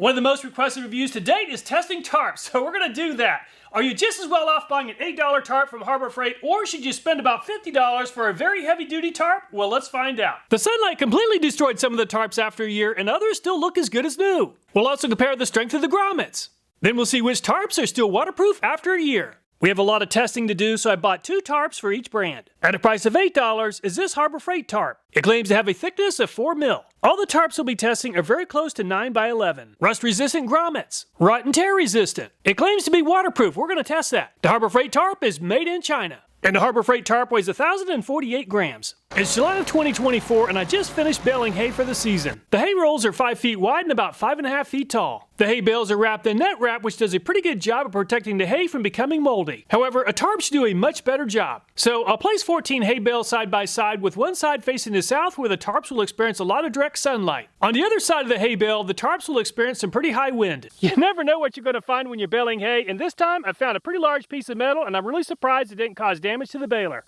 One of the most requested reviews to date is testing tarps, so we're going to do that. Are you just as well off buying an $8 tarp from Harbor Freight, or should you spend about $50 for a very heavy-duty tarp? Well, let's find out. The sunlight completely destroyed some of the tarps after a year, and others still look as good as new. We'll also compare the strength of the grommets. Then we'll see which tarps are still waterproof after a year. We have a lot of testing to do, so I bought 2 tarps for each brand. At a price of $8 is this Harbor Freight tarp. It claims to have a thickness of 4 mil. All the tarps we'll be testing are very close to 9 by 11. Rust-resistant grommets. Rot and tear resistant. It claims to be waterproof. We're going to test that. The Harbor Freight tarp is made in China. And the Harbor Freight tarp weighs 1,048 grams. It's July of 2024, and I just finished baling hay for the season. The hay rolls are 5 feet wide and about 5.5 feet tall. The hay bales are wrapped in net wrap, which does a pretty good job of protecting the hay from becoming moldy. However, a tarp should do a much better job. So I'll place 14 hay bales side by side, with one side facing the south, where the tarps will experience a lot of direct sunlight. On the other side of the hay bale, the tarps will experience some pretty high wind. You never know what you're going to find when you're baling hay, and this time I found a pretty large piece of metal, and I'm really surprised it didn't cause damage to the baler.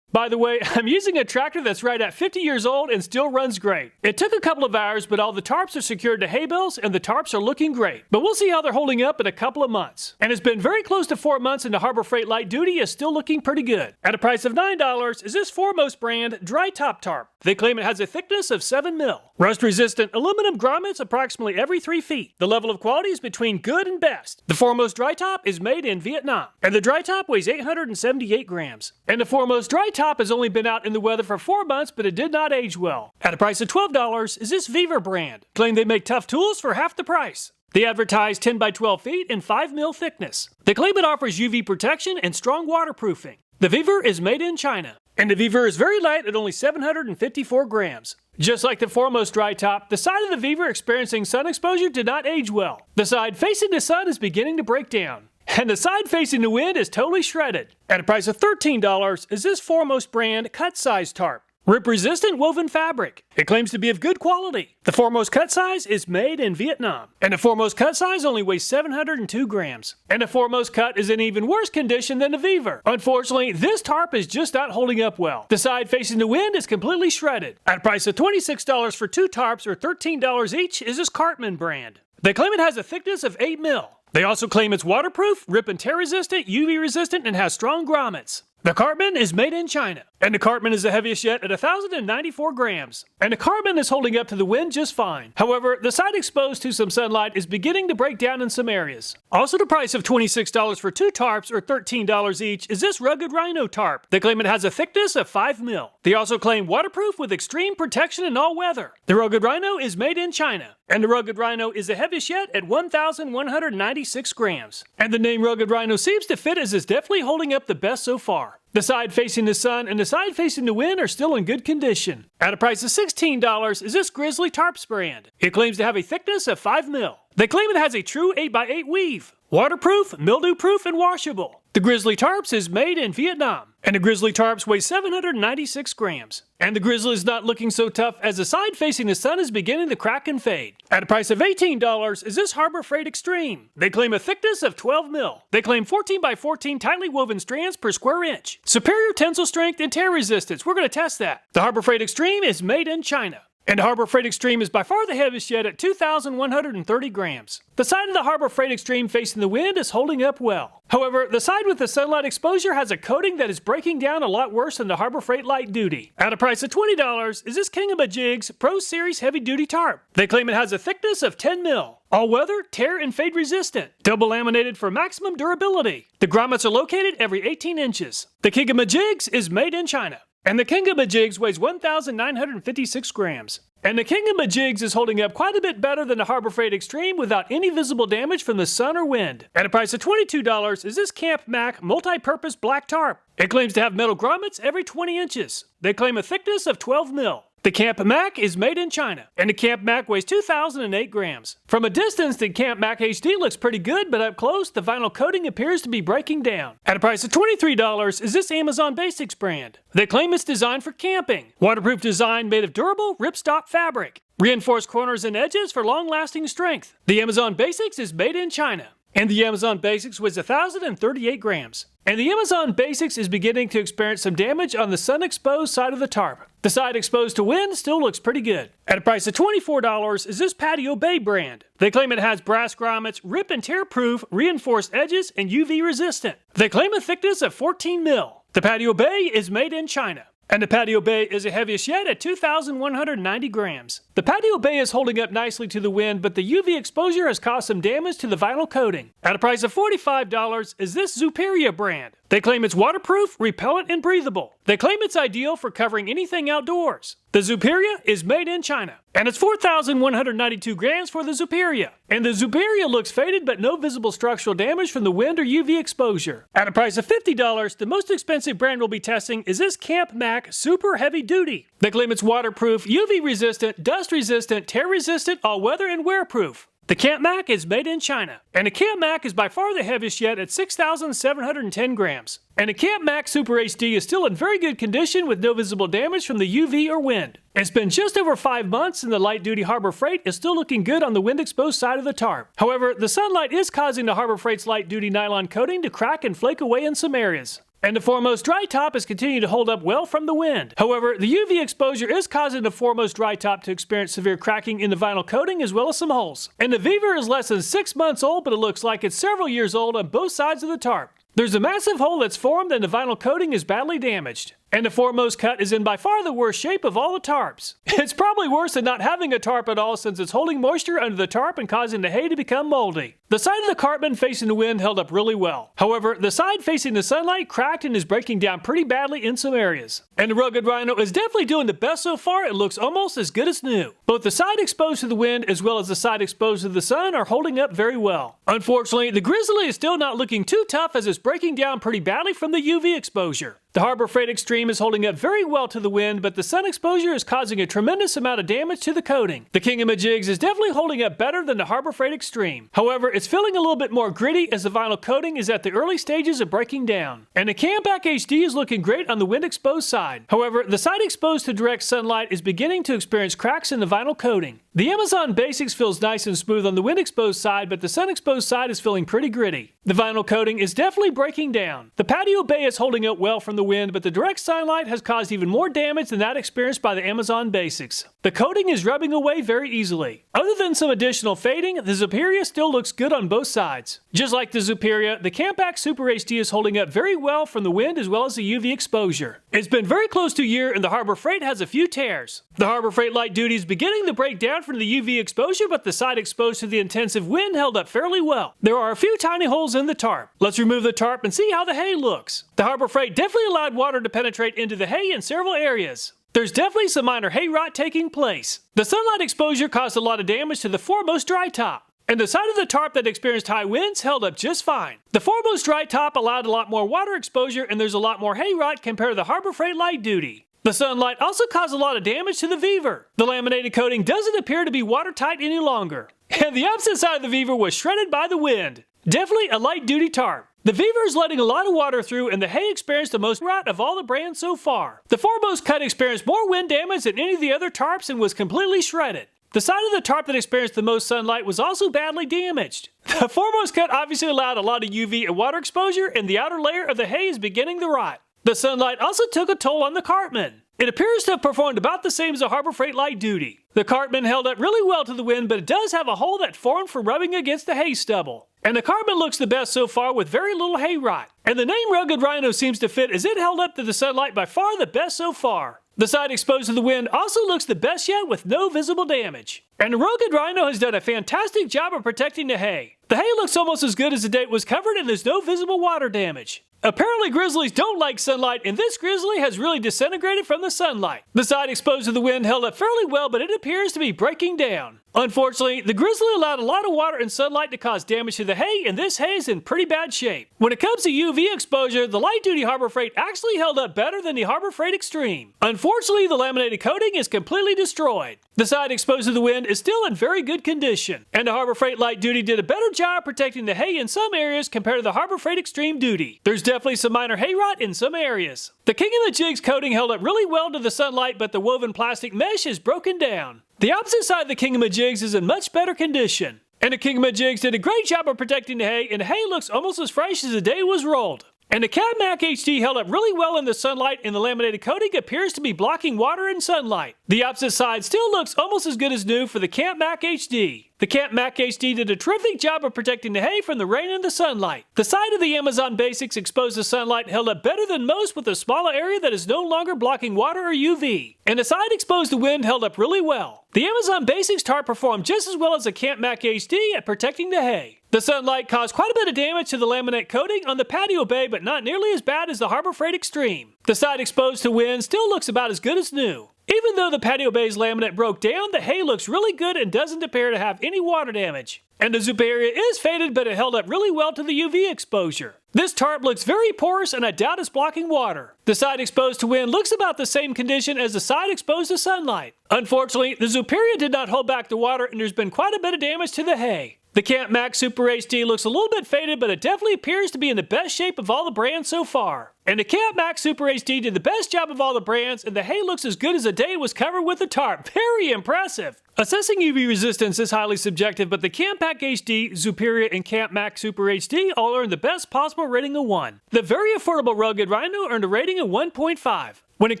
By the way, I'm using a tractor that's right at 50 years old and still runs great. It took a couple of hours, but all the tarps are secured to hay bales and the tarps are looking great. But we'll see how they're holding up in a couple of months. And it's been very close to 4 months, and the Harbor Freight Light Duty is still looking pretty good. At a price of $9 is this Foremost brand dry top tarp. They claim it has a thickness of 7 mil. Rust-resistant aluminum grommets approximately every 3 feet. The level of quality is between good and best. The Foremost dry top is made in Vietnam, and the dry top weighs 878 grams. And the Foremost dry top has only been out in the weather for 4 months, but it did not age well. At a price of $12 is this Weaver brand. Claim they make tough tools for half the price. They advertise 10 by 12 feet and 5 mil thickness. They claim it offers UV protection and strong waterproofing. The Weaver is made in China. And the Weaver is very light at only 754 grams. Just like the Foremost dry top, the side of the Weaver experiencing sun exposure did not age well. The side facing the sun is beginning to break down. And the side facing the wind is totally shredded. At a price of $13 is this Foremost brand cut size tarp. Rip-resistant woven fabric. It claims to be of good quality. The Foremost cut size is made in Vietnam. And the Foremost cut size only weighs 702 grams. And the Foremost cut is in even worse condition than the Weaver. Unfortunately, this tarp is just not holding up well. The side facing the wind is completely shredded. At a price of $26 for 2 tarps, or $13 each, is this Cartman brand. They claim it has a thickness of 8 mil. They also claim it's waterproof, rip and tear resistant, UV resistant, and has strong grommets. The Cartman is made in China, and the Cartman is the heaviest yet at 1,094 grams. And the Cartman is holding up to the wind just fine. However, the side exposed to some sunlight is beginning to break down in some areas. Also, the price of $26 for 2 tarps, or $13 each, is this Rugged Rhino tarp. They claim it has a thickness of 5 mil. They also claim waterproof with extreme protection in all weather. The Rugged Rhino is made in China, and the Rugged Rhino is the heaviest yet at 1,196 grams. And the name Rugged Rhino seems to fit, as it's definitely holding up the best so far. The side facing the sun and the side facing the wind are still in good condition. At a price of $16 is this Grizzly Tarps brand. It claims to have a thickness of 5 mil. They claim it has a true 8x8 weave. Waterproof, mildew-proof, and washable. The Grizzly Tarps is made in Vietnam. And the Grizzly Tarps weigh 796 grams. And the Grizzly is not looking so tough, as the side facing the sun is beginning to crack and fade. At a price of $18 is this Harbor Freight Extreme. They claim a thickness of 12 mil. They claim 14 by 14 tightly woven strands per square inch. Superior tensile strength and tear resistance. We're going to test that. The Harbor Freight Extreme is made in China. And the Harbor Freight Extreme is by far the heaviest yet at 2,130 grams. The side of the Harbor Freight Extreme facing the wind is holding up well. However, the side with the sunlight exposure has a coating that is breaking down a lot worse than the Harbor Freight Light Duty. At a price of $20 is this king-a-ma-jigs Pro Series Heavy Duty Tarp. They claim it has a thickness of 10 mil. All weather, tear, and fade resistant. Double laminated for maximum durability. The grommets are located every 18 inches. The king-a-ma-jigs is made in China. And the king-a-ma-jigs weighs 1,956 grams. And the king-a-ma-jigs is holding up quite a bit better than the Harbor Freight Extreme without any visible damage from the sun or wind. At a price of $22 is this Camp Mac Multi-Purpose Black Tarp. It claims to have metal grommets every 20 inches. They claim a thickness of 12 mil. The Camp Mac is made in China, and the Camp Mac weighs 2,008 grams. From a distance, the Camp Mac HD looks pretty good, but up close, the vinyl coating appears to be breaking down. At a price of $23 is this Amazon Basics brand. They claim it's designed for camping. Waterproof design made of durable ripstop fabric. Reinforced corners and edges for long-lasting strength. The Amazon Basics is made in China. And the Amazon Basics weighs 1,038 grams. And the Amazon Basics is beginning to experience some damage on the sun-exposed side of the tarp. The side exposed to wind still looks pretty good. At a price of $24 is this Patio Bay brand. They claim it has brass grommets, rip and tear proof, reinforced edges, and UV resistant. They claim a thickness of 14 mil. The Patio Bay is made in China. And the Patio Bay is the heaviest yet at 2,190 grams. The Patio Bay is holding up nicely to the wind, but the UV exposure has caused some damage to the vinyl coating. At a price of $45 is this Zuperia brand. They claim it's waterproof, repellent, and breathable. They claim it's ideal for covering anything outdoors. The Zuperia is made in China. And it's 4,192 grams for the Zuperia. And the Zuperia looks faded but no visible structural damage from the wind or UV exposure. At a price of $50, the most expensive brand we'll be testing is this Camp Mac Super Heavy Duty. They claim it's waterproof, UV resistant, dust resistant, tear resistant, all-weather, and wear-proof. The Camp Mac is made in China, and the Camp Mac is by far the heaviest yet at 6,710 grams. And the Camp Mac Super HD is still in very good condition with no visible damage from the UV or wind. It's been just over 5 months and the light-duty Harbor Freight is still looking good on the wind-exposed side of the tarp. However, the sunlight is causing the Harbor Freight's light-duty nylon coating to crack and flake away in some areas. And the foremost dry top is continuing to hold up well from the wind. However, the UV exposure is causing the foremost dry top to experience severe cracking in the vinyl coating as well as some holes. And the Viver is less than 6 months old, but it looks like it's several years old on both sides of the tarp. There's a massive hole that's formed and the vinyl coating is badly damaged. And the foremost cut is in by far the worst shape of all the tarps. It's probably worse than not having a tarp at all since it's holding moisture under the tarp and causing the hay to become moldy. The side of the cartman facing the wind held up really well. However, the side facing the sunlight cracked and is breaking down pretty badly in some areas. And the Rugged Rhino is definitely doing the best so far. It looks almost as good as new. Both the side exposed to the wind as well as the side exposed to the sun are holding up very well. Unfortunately, the Grizzly is still not looking too tough as it's breaking down pretty badly from the UV exposure. The Harbor Freight Extreme is holding up very well to the wind, but the sun exposure is causing a tremendous amount of damage to the coating. The king-a-ma-jigs is definitely holding up better than the Harbor Freight Extreme. However, it's feeling a little bit more gritty as the vinyl coating is at the early stages of breaking down. And the Camp Mac HD is looking great on the wind-exposed side. However, the side exposed to direct sunlight is beginning to experience cracks in the vinyl coating. The Amazon Basics feels nice and smooth on the wind-exposed side, but the sun-exposed side is feeling pretty gritty. The vinyl coating is definitely breaking down. The Patio Bay is holding up well from the wind, but the direct sunlight has caused even more damage than that experienced by the Amazon Basics. The coating is rubbing away very easily. Other than some additional fading, the Zuperia still looks good on both sides. Just like the Zuperia, the Camp Mac Super HD is holding up very well from the wind as well as the UV exposure. It's been very close to a year and the Harbor Freight has a few tears. The Harbor Freight Light Duty is beginning to break down from the UV exposure, but the side exposed to the intensive wind held up fairly well. There are a few tiny holes in the tarp. Let's remove the tarp and see how the hay looks. The Harbor Freight definitely allowed water to penetrate into the hay in several areas. There's definitely some minor hay rot taking place. The sunlight exposure caused a lot of damage to the foremost dry top. And the side of the tarp that experienced high winds held up just fine. The foremost dry top allowed a lot more water exposure and there's a lot more hay rot compared to the Harbor Freight Light Duty. The sunlight also caused a lot of damage to the Viver. The laminated coating doesn't appear to be watertight any longer. And the opposite side of the Viver was shredded by the wind. Definitely a light-duty tarp. The Viver is letting a lot of water through and the hay experienced the most rot of all the brands so far. The foremost cut experienced more wind damage than any of the other tarps and was completely shredded. The side of the tarp that experienced the most sunlight was also badly damaged. The foremost cut obviously allowed a lot of UV and water exposure and the outer layer of the hay is beginning to rot. The sunlight also took a toll on the cartman. It appears to have performed about the same as the Harbor Freight Light Duty. The cartman held up really well to the wind, but it does have a hole that formed from rubbing against the hay stubble. And the cartman looks the best so far with very little hay rot. And the name Rugged Rhino seems to fit as it held up to the sunlight by far the best so far. The side exposed to the wind also looks the best yet with no visible damage. And the Rugged Rhino has done a fantastic job of protecting the hay. The hay looks almost as good as the day it was covered and there's no visible water damage. Apparently grizzlies don't like sunlight and this grizzly has really disintegrated from the sunlight. The side exposed to the wind held up fairly well, but it appears to be breaking down. Unfortunately, the grizzly allowed a lot of water and sunlight to cause damage to the hay, and this hay is in pretty bad shape. When it comes to UV exposure, the light-duty Harbor Freight actually held up better than the Harbor Freight Extreme. Unfortunately, the laminated coating is completely destroyed. The side exposed to the wind is still in very good condition, and the Harbor Freight Light Duty did a better job protecting the hay in some areas compared to the Harbor Freight Extreme Duty. There's definitely some minor hay rot in some areas. The king-a-ma-jigs coating held up really well to the sunlight, but the woven plastic mesh is broken down. The opposite side of the king-a-ma-jigs is in much better condition. And the king-a-ma-jigs did a great job of protecting the hay, and the hay looks almost as fresh as the day it was rolled. And the Cat-Mac HD held up really well in the sunlight, and the laminated coating appears to be blocking water and sunlight. The opposite side still looks almost as good as new for the Cat-Mac HD. The Cat-Mac HD did a terrific job of protecting the hay from the rain and the sunlight. The side of the Amazon Basics exposed to sunlight held up better than most with a smaller area that is no longer blocking water or UV. And the side exposed to wind held up really well. The Amazon Basics tarp performed just as well as the Cat-Mac HD at protecting the hay. The sunlight caused quite a bit of damage to the laminate coating on the patio bay, but not nearly as bad as the Harbor Freight Extreme. The side exposed to wind still looks about as good as new. Even though the patio bay's laminate broke down, the hay looks really good and doesn't appear to have any water damage. And the Zuperia is faded, but it held up really well to the UV exposure. This tarp looks very porous, and I doubt it's blocking water. The side exposed to wind looks about the same condition as the side exposed to sunlight. Unfortunately, the Zuperia did not hold back the water, and there's been quite a bit of damage to the hay. The Cat-Mac Super HD looks a little bit faded, but it definitely appears to be in the best shape of all the brands so far. And the Cat-Mac Super HD did the best job of all the brands, and the hay looks as good as the day it was covered with the tarp. Very impressive! Assessing UV resistance is highly subjective, but the Cat-Mac HD, Zuperia, and Cat-Mac Super HD all earned the best possible rating of 1. The very affordable Rugged Rhino earned a rating of 1.5. When it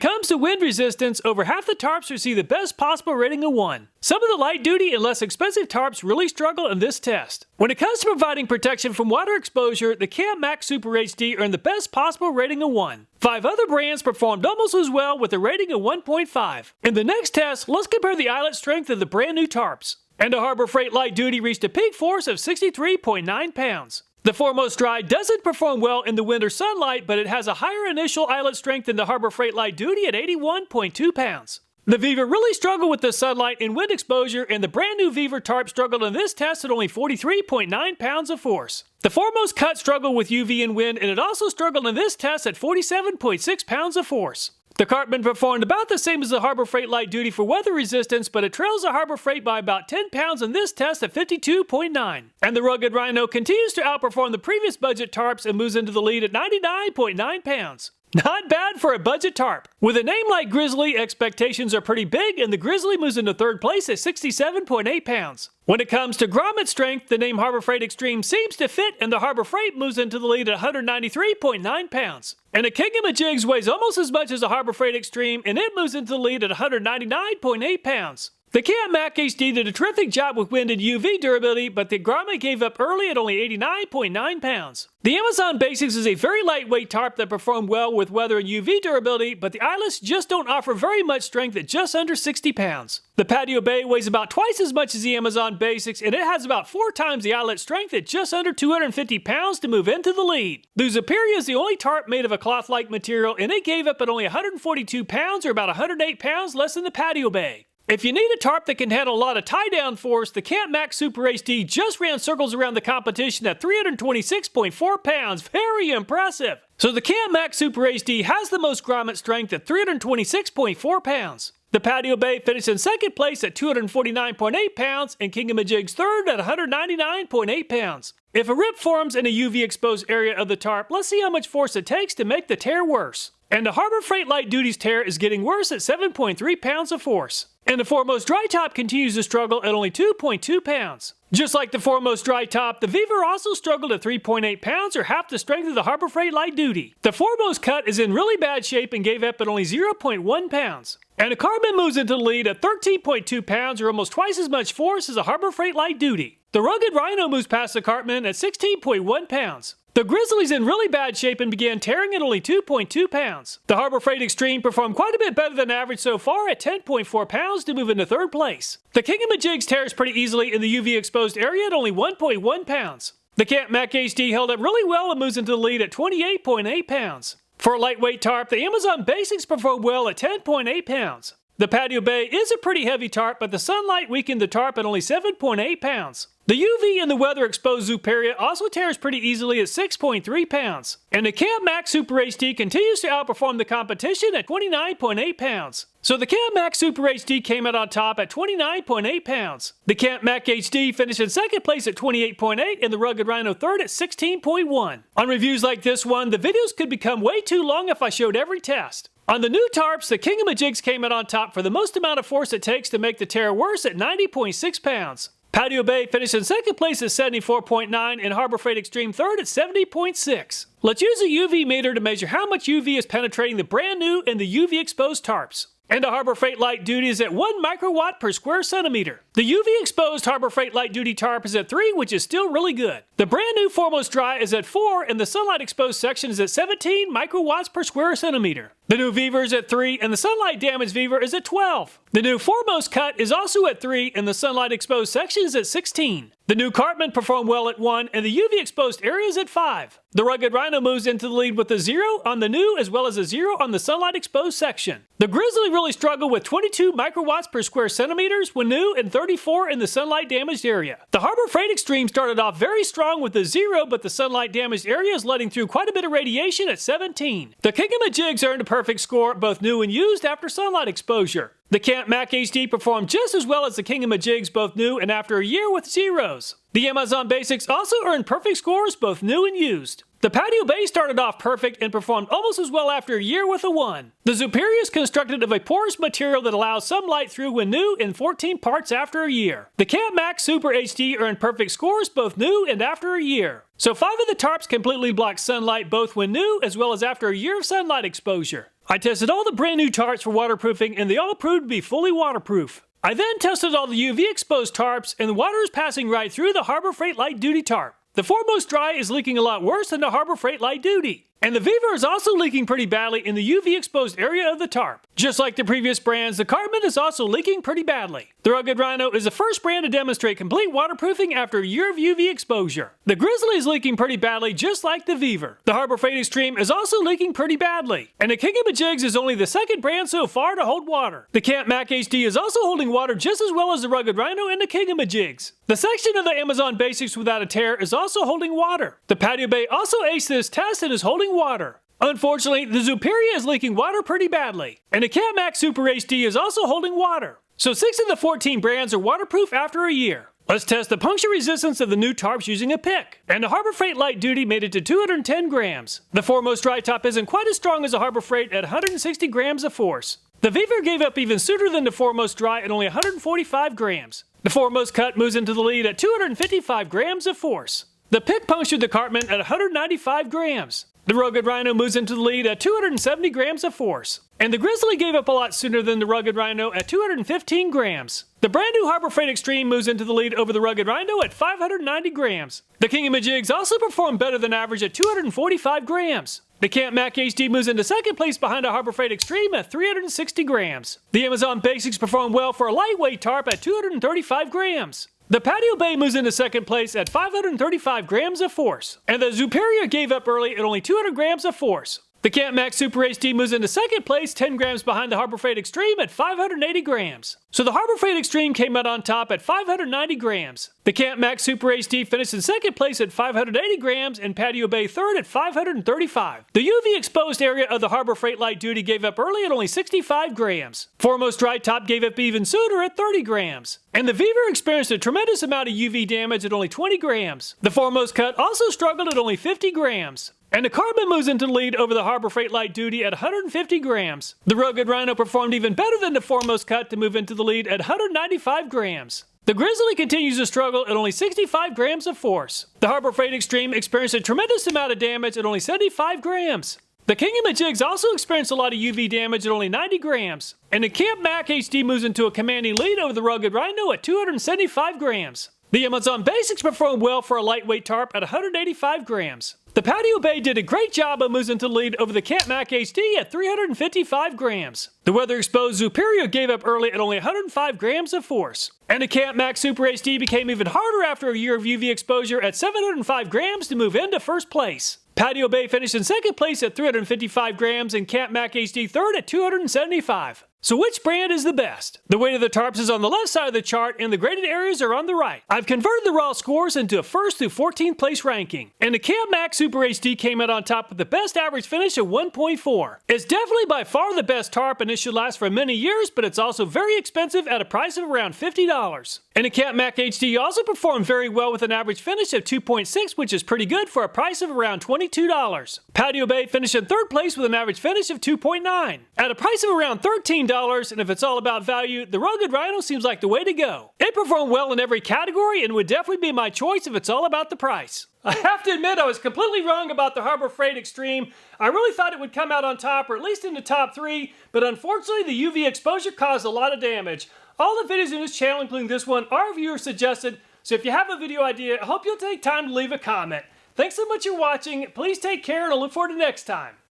comes to wind resistance, over half the tarps receive the best possible rating of 1. Some of the light-duty and less expensive tarps really struggle in this test. When it comes to providing protection from water exposure, the Cat-Mac Super HD earned the best possible rating of 1. 5 other brands performed almost as well with a rating of 1.5. In the next test, let's compare the eyelet strength of the brand new tarps. And the Harbor Freight Light Duty reached a peak force of 63.9 pounds. The Foremost Dry doesn't perform well in the wind or sunlight, but it has a higher initial eyelet strength than the Harbor Freight Light Duty at 81.2 pounds. The Viva really struggled with the sunlight and wind exposure, and the brand new Viva tarp struggled in this test at only 43.9 pounds of force. The Foremost Cut struggled with UV and wind, and it also struggled in this test at 47.6 pounds of force. The Cartman performed about the same as the Harbor Freight Light Duty for weather resistance, but it trails the Harbor Freight by about 10 pounds in this test at 52.9. And the Rugged Rhino continues to outperform the previous budget tarps and moves into the lead at 99.9 pounds. Not bad for a budget tarp. With a name like Grizzly, expectations are pretty big, and the Grizzly moves into third place at 67.8 pounds. When it comes to grommet strength, the name Harbor Freight Extreme seems to fit, and the Harbor Freight moves into the lead at 193.9 pounds. And the king-a-ma-jigs weighs almost as much as the Harbor Freight Extreme, and it moves into the lead at 199.8 pounds. The Cat-Mac HD did a terrific job with wind and UV durability, but the Grommet gave up early at only 89.9 pounds. The Amazon Basics is a very lightweight tarp that performed well with weather and UV durability, but the eyelets just don't offer very much strength at just under 60 pounds. The Patio Bay weighs about twice as much as the Amazon Basics, and it has about 4 times the eyelet strength at just under 250 pounds to move into the lead. The Zuperia is the only tarp made of a cloth-like material, and it gave up at only 142 pounds, or about 108 pounds less than the Patio Bay. If you need a tarp that can handle a lot of tie-down force, the Cat-Mac Super HD just ran circles around the competition at 326.4 pounds. Very impressive! So the Cat-Mac Super HD has the most grommet strength at 326.4 pounds. The Patio Bay finished in second place at 249.8 pounds, and king-a-ma-jigs third at 199.8 pounds. If a rip forms in a UV-exposed area of the tarp, let's see how much force it takes to make the tear worse. And the Harbor Freight Light Duty's tear is getting worse at 7.3 pounds of force. And the Foremost Dry Top continues to struggle at only 2.2 pounds. Just like the Foremost Dry Top, the Viva also struggled at 3.8 pounds, or half the strength of the Harbor Freight Light Duty. The Foremost Cut is in really bad shape and gave up at only 0.1 pounds. And the Carbon moves into the lead at 13.2 pounds, or almost twice as much force as the Harbor Freight Light Duty. The Rugged Rhino moves past the Cartman at 16.1 pounds. The Grizzly's in really bad shape and began tearing at only 2.2 pounds. The Harbor Freight Extreme performed quite a bit better than average so far at 10.4 pounds to move into third place. The king-a-ma-jigs tears pretty easily in the UV-exposed area at only 1.1 pounds. The Cat-Mac HD held up really well and moves into the lead at 28.8 pounds. For a lightweight tarp, the Amazon Basics performed well at 10.8 pounds. The Patio Bay is a pretty heavy tarp, but the sunlight weakened the tarp at only 7.8 pounds. The UV and the weather-exposed Zuperia also tears pretty easily at 6.3 pounds. And the Cat-Mac Super HD continues to outperform the competition at 29.8 pounds. So the Cat-Mac Super HD came out on top at 29.8 pounds. The Cat-Mac HD finished in second place at 28.8 and the Rugged Rhino third at 16.1. On reviews like this one, the videos could become way too long if I showed every test. On the new tarps, the king-a-ma-jigs came out on top for the most amount of force it takes to make the tear worse at 90.6 pounds. Patio Bay finished in second place at 74.9 and Harbor Freight Extreme third at 70.6. Let's use a UV meter to measure how much UV is penetrating the brand new and the UV exposed tarps. And the Harbor Freight Light Duty is at 1 microwatt per square centimeter. The UV exposed Harbor Freight Light Duty tarp is at 3, which is still really good. The brand new Foremost Dry is at 4, and the sunlight exposed section is at 17 microwatts per square centimeter. The new Viver is at 3, and the sunlight damaged Viver is at 12. The new Foremost Cut is also at 3, and the sunlight exposed section is at 16. The new Cartman performed well at 1, and the UV exposed area is at 5. The Rugged Rhino moves into the lead with a 0 on the new as well as a 0 on the sunlight exposed section. The Grizzly really struggled with 22 microwatts per square centimeters when new and 34 in the sunlight damaged area. The Harbor Freight Extreme started off very strong with a 0, but the sunlight damaged area is letting through quite a bit of radiation at 17. The king-a-ma-jigs earned a perfect score, both new and used after sunlight exposure. The Camp Mac HD performed just as well as the king-a-ma-jigs, both new and after a year with 0s. The Amazon Basics also earned perfect scores, both new and used. The Patio Bay started off perfect and performed almost as well after a year with a 1. The Zuperia is constructed of a porous material that allows some light through when new and 14 parts after a year. The Camp Mac Super HD earned perfect scores, both new and after a year. So 5 of the tarps completely blocked sunlight both when new as well as after a year of sunlight exposure. I tested all the brand new tarps for waterproofing and they all proved to be fully waterproof. I then tested all the UV exposed tarps and the water is passing right through the Harbor Freight Light Duty tarp. The Foremost Dry is leaking a lot worse than the Harbor Freight Light Duty. And the Viver is also leaking pretty badly in the UV exposed area of the tarp. Just like the previous brands, the Cartman is also leaking pretty badly. The Rugged Rhino is the first brand to demonstrate complete waterproofing after a year of UV exposure. The Grizzly is leaking pretty badly just like the Viver. The Harbor Freight Extreme is also leaking pretty badly. And the king-a-ma-jigs is only the second brand so far to hold water. The Camp Mac HD is also holding water just as well as the Rugged Rhino and the king-a-ma-jigs. The section of the Amazon Basics without a tear is also holding water. The Patio Bay also aced this test and is holding water. Unfortunately, the Zuperia is leaking water pretty badly, and the Camp Mac Super HD is also holding water. So 6 of the 14 brands are waterproof after a year. Let's test the puncture resistance of the new tarps using a pick. And the Harbor Freight Light Duty made it to 210 grams. The Foremost Dry top isn't quite as strong as the Harbor Freight at 160 grams of force. The Viver gave up even sooner than the Foremost Dry at only 145 grams. The Foremost Cut moves into the lead at 255 grams of force. The pick punctured the Cartman at 195 grams. The Rugged Rhino moves into the lead at 270 grams of force. And the Grizzly gave up a lot sooner than the Rugged Rhino at 215 grams. The brand new Harbor Freight Extreme moves into the lead over the Rugged Rhino at 590 grams. The king-a-ma-jigs also performed better than average at 245 grams. The Camp Mac HD moves into second place behind the Harbor Freight Extreme at 360 grams. The Amazon Basics performed well for a lightweight tarp at 235 grams. The Patio Bay moves into second place at 535 grams of force. And the Zuperia gave up early at only 200 grams of force. The Camp Mac Super HD moves into second place 10 grams behind the Harbor Freight Extreme at 580 grams. So the Harbor Freight Extreme came out on top at 590 grams. The Camp Mac Super HD finished in second place at 580 grams and Patio Bay third at 535. The UV exposed area of the Harbor Freight Light Duty gave up early at only 65 grams. Foremost Dry top gave up even sooner at 30 grams. And the Viver experienced a tremendous amount of UV damage at only 20 grams. The Foremost Cut also struggled at only 50 grams. And the Cartman moves into the lead over the Harbor Freight Light Duty at 150 grams. The Rugged Rhino performed even better than the Foremost Cut to move into the lead at 195 grams. The Grizzly continues to struggle at only 65 grams of force. The Harbor Freight Extreme experienced a tremendous amount of damage at only 75 grams. The king-a-ma-jigs also experienced a lot of UV damage at only 90 grams. And the Camp Mac HD moves into a commanding lead over the Rugged Rhino at 275 grams. The Amazon Basics performed well for a lightweight tarp at 185 grams. The Patio Bay did a great job and moves into the lead over the Camp Mac HD at 355 grams. The weather-exposed Zuperia gave up early at only 105 grams of force. And the Camp Mac Super HD became even harder after a year of UV exposure at 705 grams to move into first place. Patio Bay finished in second place at 355 grams and Camp Mac HD third at 275. So which brand is the best? The weight of the tarps is on the left side of the chart and the graded areas are on the right. I've converted the raw scores into a 1st through 14th place ranking. And the Camp Mac Super HD came out on top with the best average finish of 1.4. It's definitely by far the best tarp and it should last for many years, but it's also very expensive at a price of around $50. And the Camp Mac HD also performed very well with an average finish of 2.6, which is pretty good for a price of around $22. Patio Bay finished in third place with an average finish of 2.9. At a price of around $13, $7, and if it's all about value, the Rugged Rhino seems like the way to go. It performed well in every category and would definitely be my choice if it's all about the price. I have to admit I was completely wrong about the Harbor Freight Extreme. I really thought it would come out on top or at least in the top 3, but unfortunately the UV exposure caused a lot of damage. All the videos in this channel, including this one, are viewer suggested, so if you have a video idea, I hope you'll take time to leave a comment. Thanks so much for watching, please take care, and I look forward to next time.